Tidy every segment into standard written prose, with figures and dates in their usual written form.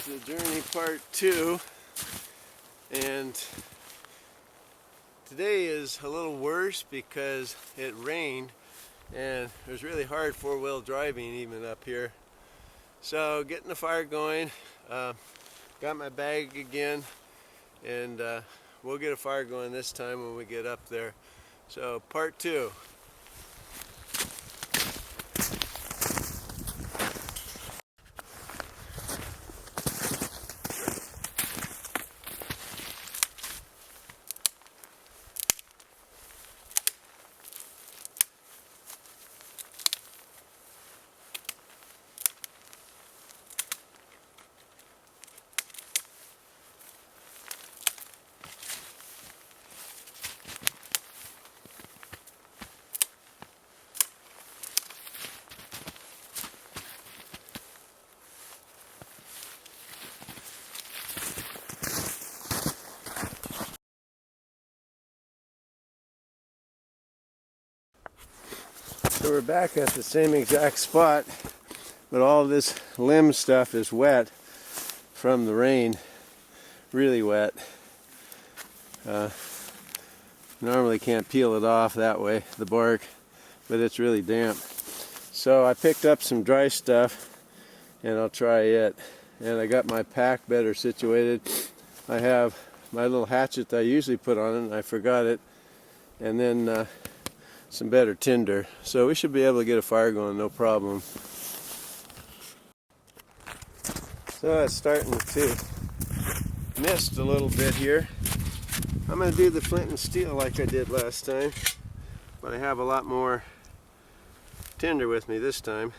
the journey part 2, and today is a little worse because it rained and it was really hard four-wheel driving even up here. So getting the fire going, got my bag again, and we'll get a fire going this time when we get up there. So part 2. So we're back at the same exact spot, but all this limb stuff is wet from the rain, really wet. Normally can't peel it off that way, the bark, but it's really damp. So I picked up some dry stuff and I'll try it. And I got my pack better situated. I have my little hatchet that I usually put on it, and I forgot it. And then some better tinder, so we should be able to get a fire going, no problem. So it's starting to mist a little bit here. I'm going to do the flint and steel like I did last time, but I have a lot more tinder with me this time.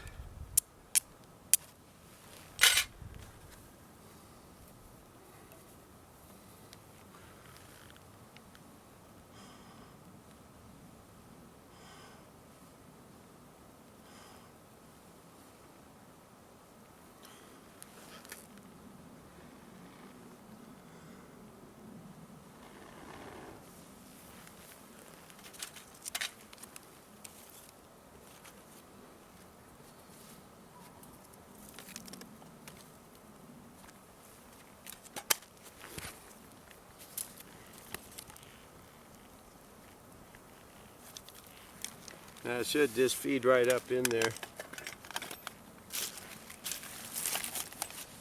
Now it should just feed right up in there,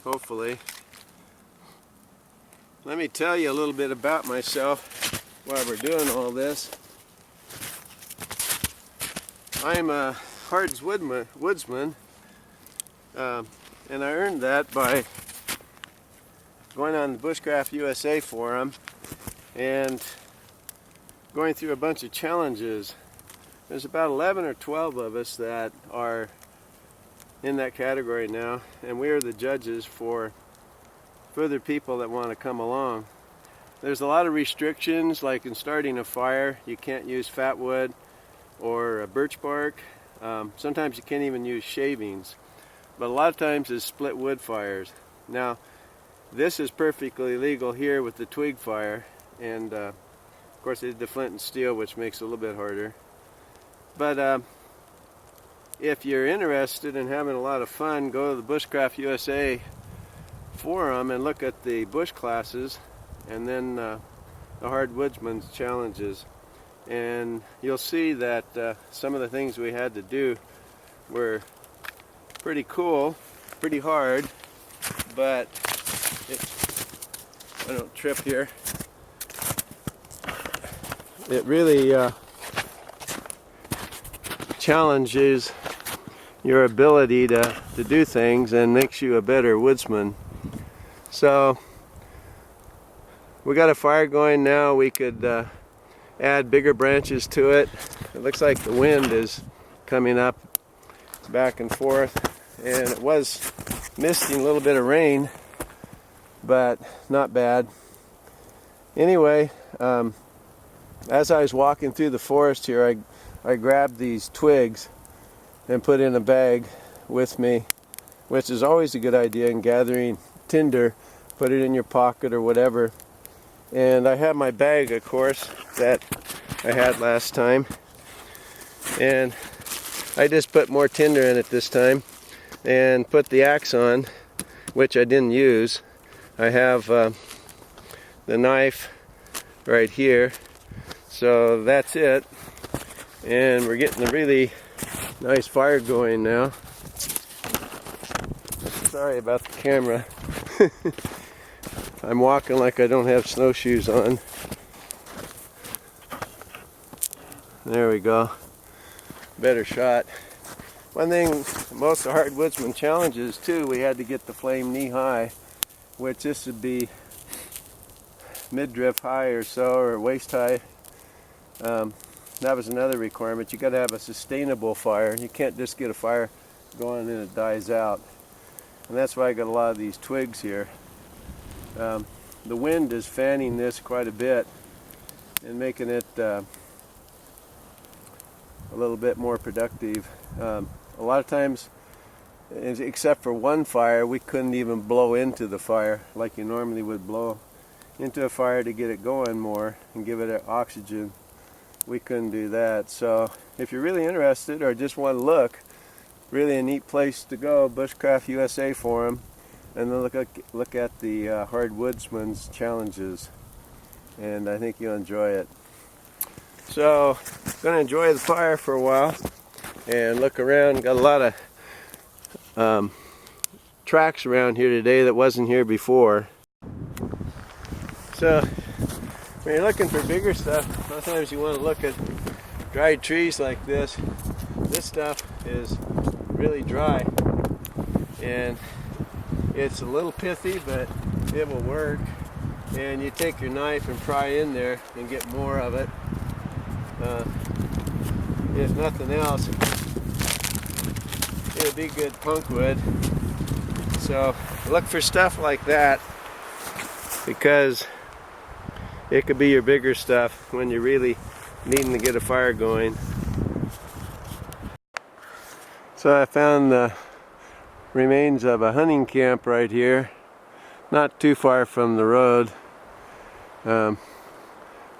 hopefully. Let me tell you a little bit about myself while we're doing all this. I'm a Hard's woodsman, and I earned that by going on the Bushcraft USA forum and going through a bunch of challenges. There's about 11 or 12 of us that are in that category now, and we are the judges for further people that want to come along. There's a lot of restrictions, like in starting a fire, you can't use fat wood or birch bark. Sometimes you can't even use shavings, but a lot of times it's split wood fires. Now, this is perfectly legal here with the twig fire, and of course they did the flint and steel, which makes it a little bit harder. But if you're interested in having a lot of fun, go to the Bushcraft USA forum and look at the bush classes, and then the Hard Woodsman's challenges. And you'll see that some of the things we had to do were pretty cool, pretty hard, but I don't trip here. It really challenges your ability to do things and makes you a better woodsman. So we got a fire going now. We could add bigger branches to it. It looks like the wind is coming up back and forth, and it was misting a little bit of rain, but not bad. Anyway, as I was walking through the forest here, I grabbed these twigs and put in a bag with me, which is always a good idea in gathering tinder. Put it in your pocket or whatever. And I have my bag, of course, that I had last time. And I just put more tinder in it this time and put the axe on which I didn't use. I have the knife right here, so that's it. And we're getting a really nice fire going now. Sorry about the camera. I'm walking like I don't have snowshoes on. There we go. Better shot. One thing most of Hardwoodsman challenges too, we had to get the flame knee high, which this would be midriff high or so, or waist high. That was another requirement. You got to have a sustainable fire. You can't just get a fire going and it dies out. And that's why I got a lot of these twigs here. The wind is fanning this quite a bit and making it a little bit more productive. A lot of times, except for one fire, we couldn't even blow into the fire like you normally would blow into a fire to get it going more and give it oxygen. We couldn't do that. So if you're really interested or just want to look, really a neat place to go, Bushcraft USA forum, and then look at the Hardwoodsman's challenges, and I think you'll enjoy it. So gonna enjoy the fire for a while and look around. Got a lot of tracks around here today that wasn't here before. So when you're looking for bigger stuff, sometimes you want to look at dried trees like this. This stuff is really dry and it's a little pithy, but it will work. And you take your knife and pry in there and get more of it. If nothing else, it'd be good punk wood. So look for stuff like that, because it could be your bigger stuff when you're really needing to get a fire going. So I found the remains of a hunting camp right here, not too far from the road.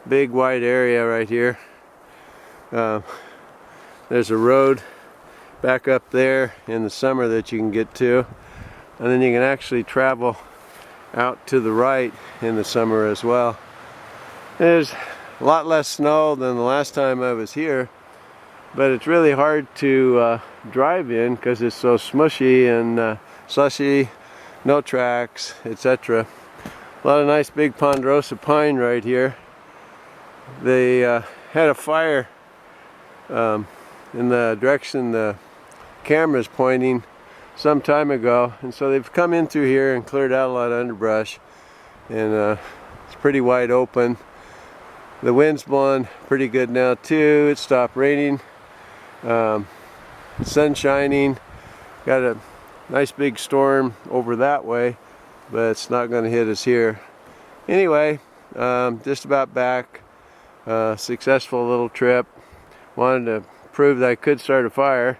Big wide area right here. There's a road back up there in the summer that you can get to, and then you can actually travel out to the right in the summer as well. There's a lot less snow than the last time I was here, but it's really hard to drive in because it's so smushy and slushy, no tracks, etc. A lot of nice big ponderosa pine right here. They had a fire in the direction the camera's pointing some time ago, and so they've come in through here and cleared out a lot of underbrush, and it's pretty wide open. The wind's blowing pretty good now too. It stopped raining. The sun's shining. Got a nice big storm over that way, but it's not going to hit us here. Anyway, just about back. Successful little trip. Wanted to prove that I could start a fire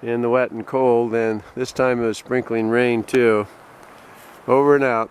in the wet and cold, and this time it was sprinkling rain too. Over and out.